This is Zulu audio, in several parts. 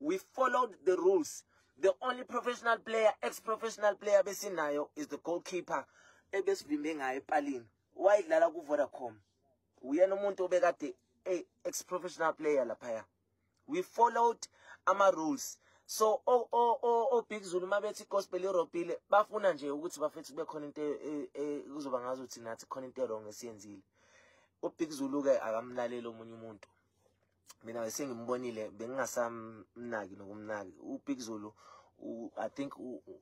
We followed the rules. The only professional player, ex-professional player besinayo is the goalkeeper. Ebesivimbe ngayo epalini. Wayidlala ku Vodacom. Uyena umuntu obekade ex-professional player laphaya. We followed ama rules. So Big Zulu mabethi gospel Europe bafuna nje ukuthi bafethu kube khona into kuzoba ngazo thina nathi khona into wrong esiyenzile. Big Zulu ke akamlaleli omunye umuntu. Mina bese ngimbonile bengingasamnaki nokumnaki. Big Zulu I think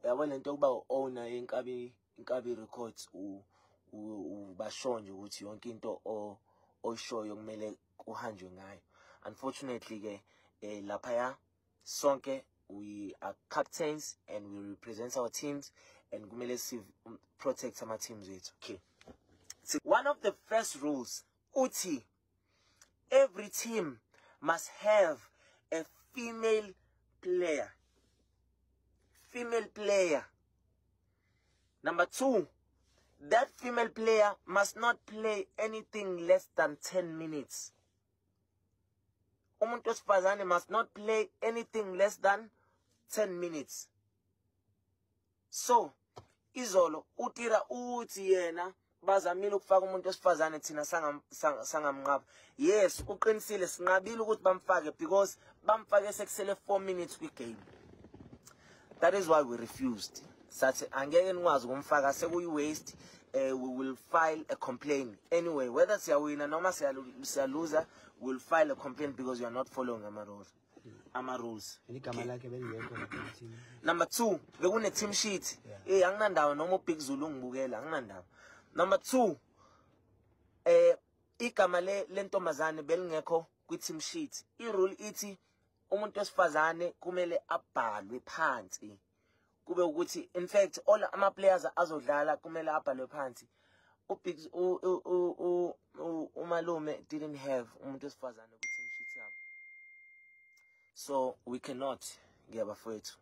yabona into yokuba owner yenkabi records basho nje ukuthi yonke into oyishoyo kumele kuhanjwe ngayo. Unfortunately ke laphaya sonke we are captains and we represent our teams and kumele protect our teams wethu. Okay. So one of the first rules uthi every team must have a female player. Female player. Number 2, that female player must not play anything less than 10 minutes. Umuntu wesifazane must not play anything less than 10 minutes. So, izolo utira uthi yena bazamile ukufaka umuntu wesifazane thina sangamnqaba. Yes, uqinisile sinqabile ukuthi bamfake because bamfake sekusele 4 minutes kwi-game. That is why we refused. Sathi angeke nikwazi ukumfaka sekuyi waste. We will file a complaint. Anyway, whether siyawina noma siyaluza, we'll file a complaint because you are not following our rules. Number 2, bekune team sheet. Anginandawo noma Big Zulu ngibukela, anginandawo. Number 2, igama lentombazane belingekho kwi-team sheet. I-rule ithi umuntu wesifazane kumele abhalwe phansi. Kube ukuthi in fact all ama players azodlala kumele abhalwe phansi. Umalume didn't have umuntu wesifazane kwi-team sheet yabo. So we cannot ngiyabafowethu.